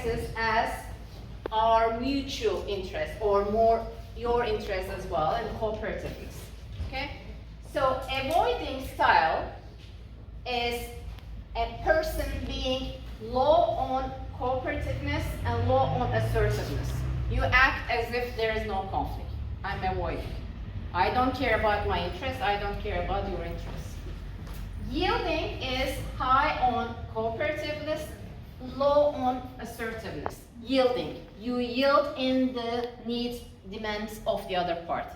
interests as our mutual interest, or more your interest as well, and cooperativeness. Okay? So avoiding style is a person being low on cooperativeness and low on assertiveness. You act as if there is no conflict. I'm avoiding. I don't care about my interests, I don't care about your interests. Yielding is high on cooperativeness, low on assertiveness. Yielding. You yield in the needs, demands of the other party.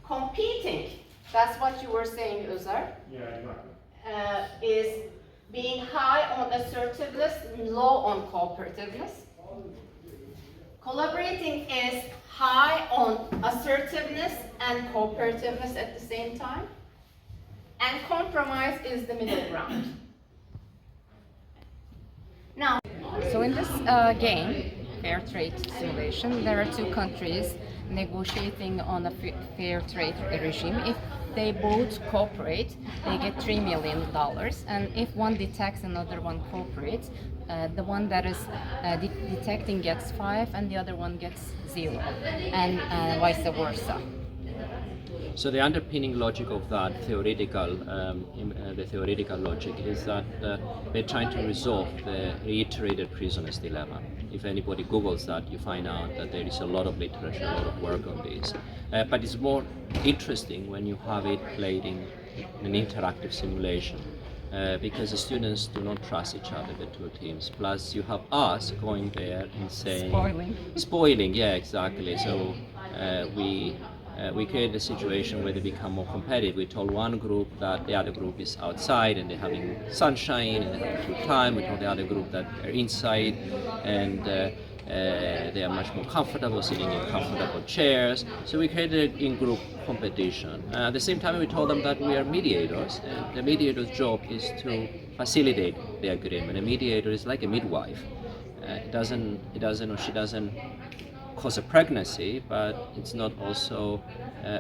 Competing, that's what you were saying, Özar. Yeah, exactly. Is being high on assertiveness, low on cooperativeness. Collaborating is high on assertiveness and cooperativeness at the same time. And compromise is the middle ground. Now, So in this game, fair trade simulation, there are two countries negotiating on a fair trade regime. If they both cooperate, they get $3 million, and if one detects another one cooperates, the one that is detecting gets 5 and the other one gets 0, and vice versa. So the underpinning logic of that theoretical, the theoretical logic is that we're trying to resolve the reiterated prisoner's dilemma. If anybody Googles that, you find out that there is a lot of literature, a lot of work on this. But it's more interesting when you have it played in an interactive simulation. Because the students do not trust each other, the two teams. Plus, you have us going there and saying... Spoiling, yeah, exactly. So we create a situation where they become more competitive. We told one group that the other group is outside and they're having sunshine and they're having good time. We told the other group that they're inside and they are much more comfortable sitting in comfortable chairs. So we created in-group competition. At the same time, we told them that we are mediators, and the mediator's job is to facilitate the agreement. A mediator is like a midwife. It doesn't cause a pregnancy, but it's not also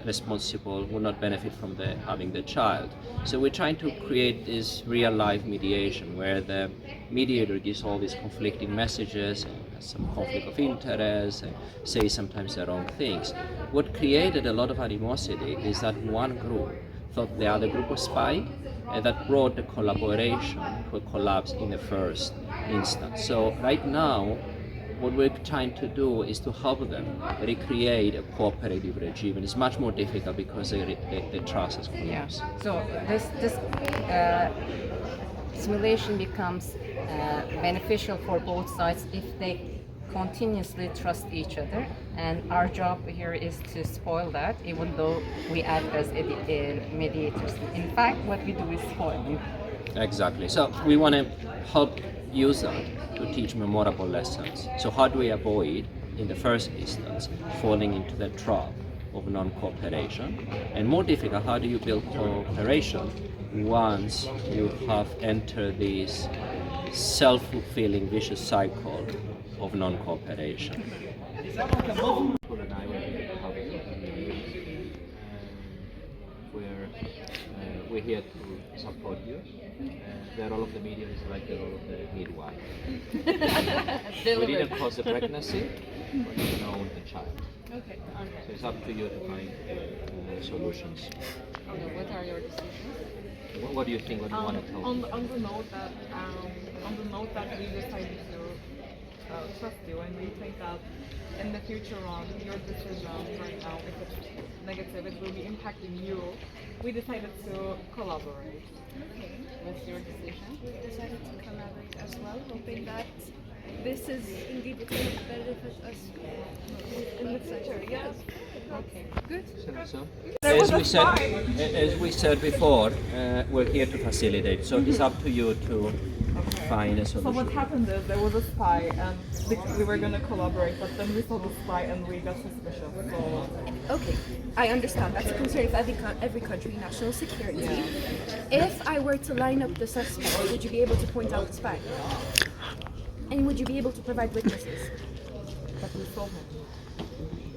responsible, will not benefit from having the child. So we're trying to create this real-life mediation where the mediator gives all these conflicting messages and has some conflict of interest and says sometimes the wrong things. What created a lot of animosity is that one group thought the other group was spying, and that brought the collaboration to a collapse in the first instance. So right now, what we're trying to do is to help them recreate a cooperative regime, and it's much more difficult because the trust has collapsed. Yeah. So this simulation becomes beneficial for both sides if they continuously trust each other, and our job here is to spoil that, even though we act as mediators. In fact, what we do is spoiling. Exactly. So we want to help use that to teach memorable lessons. So how do we avoid, in the first instance, falling into the trap of non-cooperation? And more difficult, how do you build cooperation once you have entered this self-fulfilling vicious cycle of non-cooperation? We're here to support you. The role of the media is like the role of the midwife. We didn't cause the pregnancy, but we know the child. Okay. So it's up to you to find solutions. What are your decisions? What do you think? What do you want to tell? On the note that we decided to trust you, and we think that in the future on your decision right now, if it's negative, it will be impacting you. We decided to collaborate. Okay. What's your decision? We decided to collaborate as well, hoping that this is indeed what will benefit us in the future. Yes. Okay. Good. So, as we said before, we're here to facilitate. So it's up to you to find a solution. So what happened is there was a spy, and we were going to collaborate, but then we saw the spy and we got suspicious. So Okay, I understand. That's a concern of every country, national security. If I were to line up the suspect, would you be able to point out the spy? And would you be able to provide witnesses? but we saw him.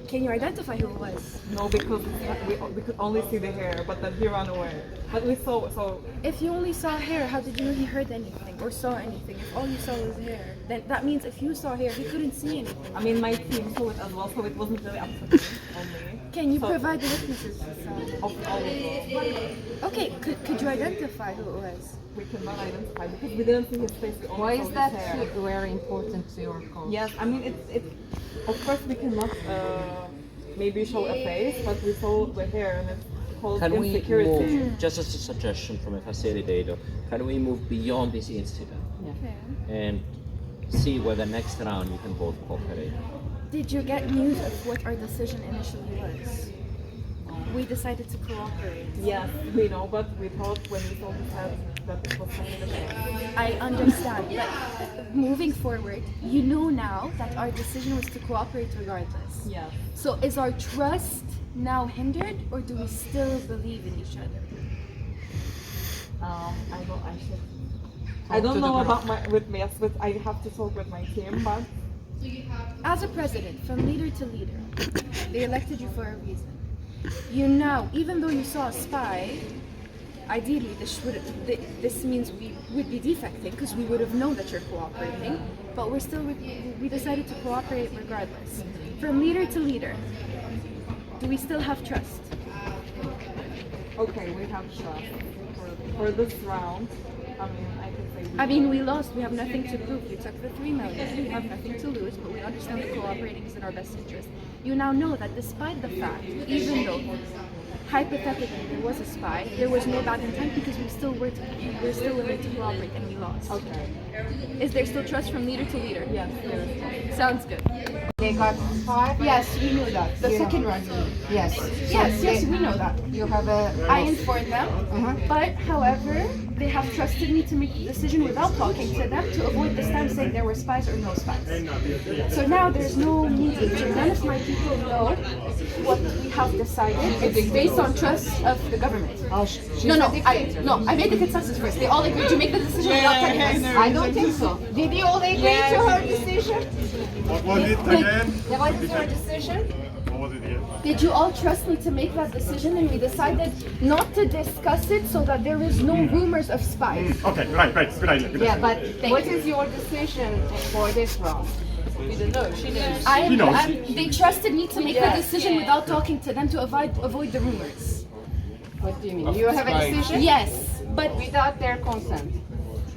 Can you identify who it was? No, because we could only see the hair, but then he ran away. But we saw, so If you only saw hair, how did you know he heard anything or saw anything? If all you saw was hair, then that means if you saw hair, he couldn't see anything. I mean, my team saw it as well, so it wasn't really up to me only. Can you So- provide the witnesses? Of all of those. Okay, could you identify who it was? We cannot identify because we didn't see his face. We only Why saw is his that hair. very important to your cause? Yes, I mean it's of course we cannot maybe show a face, but we saw the hair and it's called Can we insecurity. move, just as a suggestion from a facilitator, can we move beyond this incident Okay. and see whether next round you can both cooperate? Did you get news of what our decision initially was? We decided to cooperate. Yes, we know, but we thought when we saw his head that it was something different. I understand, but moving forward, you know now that our decision was to cooperate regardless. Yes. So is our trust now hindered, or do we still believe in each other? I don't know about I have to talk with my team, but As a president, from leader to leader, they elected you for a reason. You now, even though you saw a spy, ideally this means we would be defecting because we would have known that you're cooperating, but we decided to cooperate regardless. From leader to leader, do we still have trust? okay, we have trust for this round. I mean, We lost. We have nothing to prove. You took the 3 million. We have nothing to lose, but we understand that cooperating is in our best interest. You now know that despite the fact, even though hypothetically there was a spy, there was no bad intent because we were still willing to cooperate and we lost. okay. Is there still trust from leader to leader? Yes, there is. Sounds good. They got 5? Yes, we knew that. The You know. second round. Yes. Yes, we know that. You have a... I informed them, but however, they have trusted me to make the decision without talking to them to avoid this time saying there were spies or no spies. So now there's no mediator. None of my people know what we have decided. It's based on trust of the government. I made the consensus first. They all agreed to make the decision without telling us. I don't think so. Did you all agree to her decision? What was it again? What is your decision? What was it again? Did you all trust me to make that decision and we decided not to discuss it so that there is no rumors of spies? Okay, right, good idea. Good Yeah, idea. but what is your decision for this round? He knows. They trusted me to make the decision without talking to them to avoid the rumors. What do you mean? You have a decision? Yes, but Without their consent.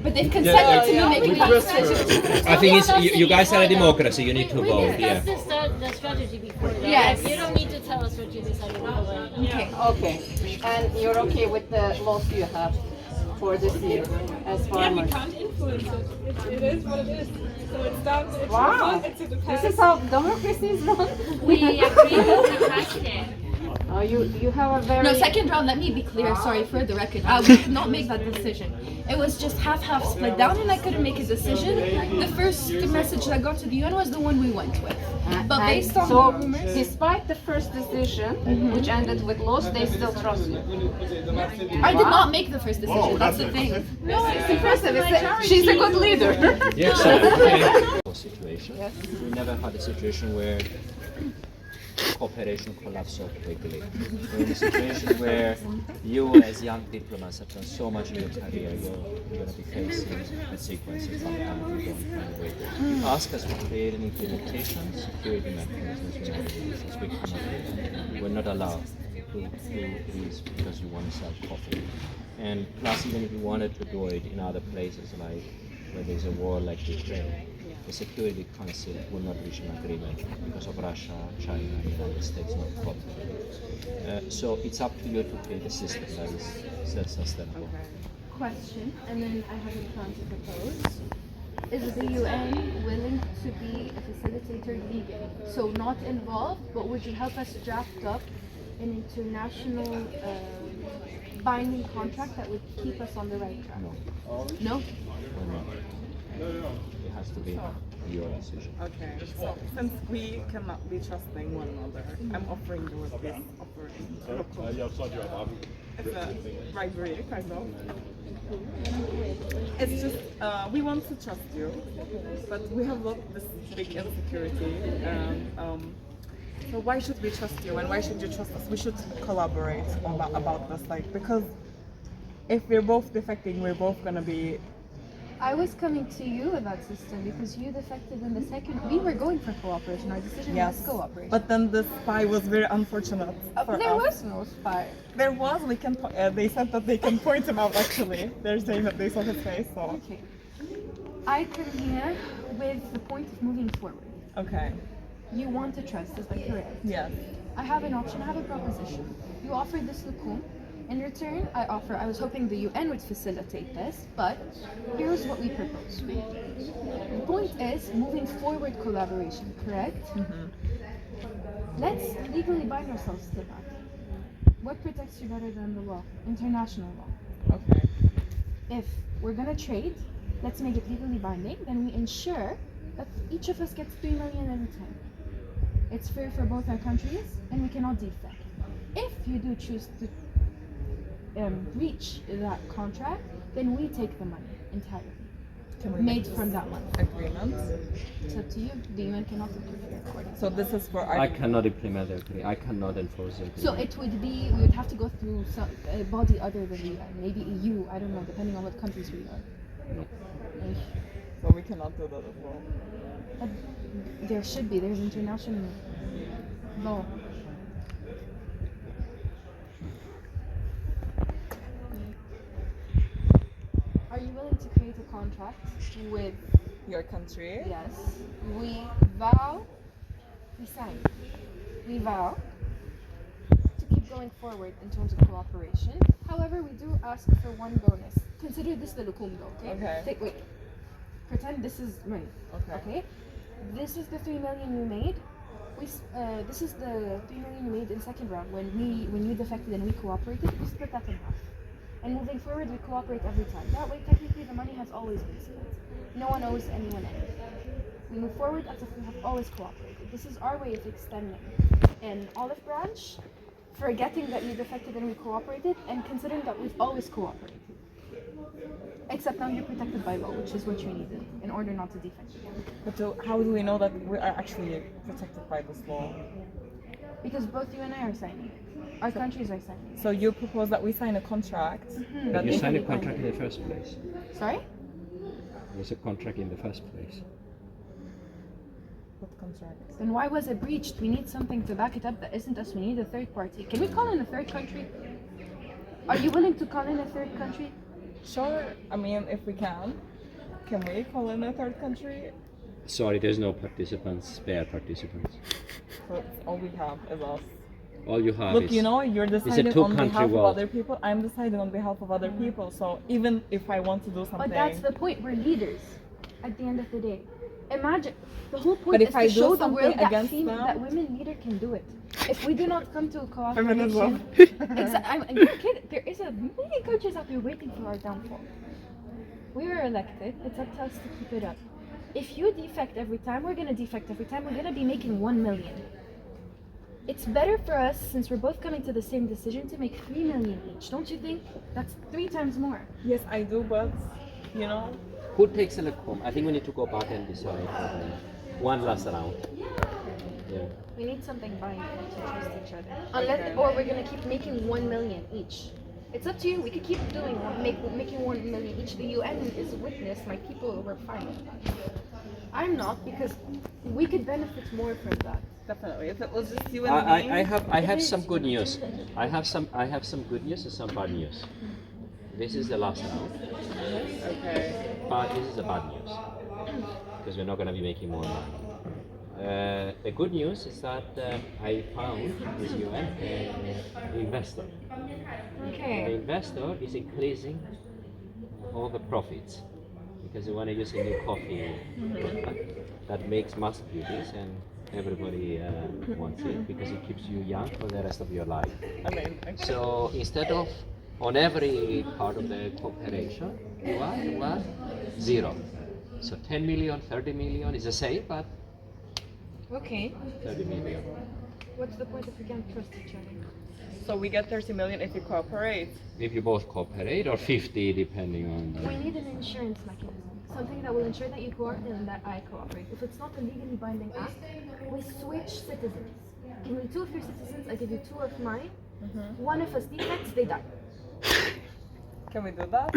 But they've consented to me making that decision. I think it's, you guys are a democracy, you need to vote, yeah. Discussed the strategy before that. Yes. You don't need to tell us what you decided right away. Okay. And you're okay with the loss you have for this year as farmers? can't influence it. It is what it is. So it's down to Wow. This is how democracy is run? We agree with the president. Oh, you have a very... No, second round, let me be clear, sorry, for the record. We did not make that decision. It was just half-half split down and I couldn't make a decision. The first message that got to the UN was the one we went with. But based on so, the rumors... despite the first decision, which ended with loss, they still trust you. I did not make the first decision, Whoa, that's the that's thing. No, it's impressive. She's a good leader. Yeah, so, situation. We never had a situation where cooperation collapsed so quickly. We're in a situation where you as young diplomats have done so much in your career, you're going to be facing a sequence of sometimes you don't find a way. Ask us to create an implementation security mechanisms we cannot do. We're not allowed to do this because you want to sell coffee. And plus, even if you wanted to do it in other places like where there's a war like Ukraine, the Security Council will not reach an agreement because of Russia, China, and the United States not cooperating. So it's up to you to create a system that is sustainable. Question, and then I have a plan to propose. Is the UN willing to be a facilitator legally? So not involved, but would you help us draft up an international binding contract that would keep us on the right track? No, No? we're not. It has to be your decision. Okay, so since we cannot be trusting one another, I'm offering you this offering. It's a bribery, kind of. It's just, we want to trust you, but we have got this big insecurity. So why should we trust you and why should you trust us? We should collaborate about this, like, because if we're both defecting, we're both gonna be. I was coming to you with that system because you defected in the second. We were going for cooperation. Our decision was cooperation. But then the spy was very unfortunate for there us. was no spy. There was. We can. They said that they can point him out. Actually, they're saying that they saw his face. So. Okay. I come here with the point of moving forward. Okay. You want to trust, is that correct? Yes. I have an option, I have a proposition. You offer this lukum. In return, I was hoping the UN would facilitate this, but here's what we propose. The point is moving forward collaboration, correct? Let's legally bind ourselves to that. What protects you better than the law? International law. Okay. If we're gonna trade, let's make it legally binding, then we ensure that each of us gets 3 million at a time. It's fair for both our countries, and we cannot defect. If you do choose to breach that contract, then we take the money entirely. Can we Made make from that money. agreement? It's up to you. The UN cannot interfere according. So this is for our. I cannot implement the agreement. I cannot enforce the agreement. So it would be, we would have to go through some a body other than the UN, maybe EU, I don't know, depending on what countries we are. No. So we cannot do that as well. But there should be, there's international law. Are you willing to create a contract with, Your country. yes, we vow, we sign, we vow to keep going forward in terms of cooperation. However, we do ask for one bonus. Consider this the lukum though, okay? Okay. Wait. Pretend this is money. Okay. This is the 3 million you made. This is the 3 million you made in second round when you defected and we cooperated. We split that in half. And moving forward, we cooperate every time. That way, technically, the money has always been split. No one owes anyone anything. We move forward as if we have always cooperated. This is our way of extending an olive branch, forgetting that you defected and we cooperated, and considering that we've always cooperated. Except now you're protected by law, which is what you needed in order not to defect again. But how do we know that we are actually protected by this law? Because both you and I are signing it. Our countries are signing it. So you propose that we sign a contract. That You if signed a we- contract in the first place. Sorry? There's a contract in the first place. What contract? Then why was it breached? We need something to back it up that isn't us. We need a third party. Can we call in a third country? Are you willing to call in a third country? Sure. I mean, if we can we call in a third country? Sorry, there's no participants, spare participants. So all we have is us. All you have Look, is... you know, you're it's a deciding on two-country behalf of world. other people. I'm deciding on behalf of other people. So even if I want to do something, But that's the point. We're leaders at the end of the day. Imagine, the whole point But is if to I do show the something world that, against them- that women leader can do it. If we do not come to a Feminism. cooperation, you're kidding. There is a million countries out there waiting for our downfall. We were elected. It's up to us to keep it up. If you defect every time, we're gonna defect every time. We're gonna be making 1 million. It's better for us, since we're both coming to the same decision, to make 3 million each. Don't you think? That's 3 times more. yes, I do, but you know, Who takes a look home? I think we need to go back and decide one last round. Yeah. We need something binding to trust each other. Unless, or we're gonna keep making 1 million each. It's up to you. We could keep doing making 1 million each. The UN is witness. My people were fine with that. I'm not, because we could benefit more from that. definitely. If it was just you and me, I have some good news. I have some good news and some bad news. This is the last round, okay. but this is the bad news because we're not going to be making more money. The good news is that I found this UN investor. The Okay. investor is increasing all the profits because they want to use a new coffee that makes mass beauties, and everybody wants it because it keeps you young for the rest of your life. Amazing. So instead of on every part of the cooperation, you are 0. So 10 million, 30 million is the same, but Okay. 30 million. What's the point if we can't trust each other? So we get 30 million if you cooperate. If you both cooperate, or 50 depending on We need an insurance mechanism. Something that will ensure that you cooperate and that I cooperate. If it's not a legally binding act, we switch citizens. Give me 2 of your citizens, I give you 2 of mine. One of us defects, they die. Can we do that?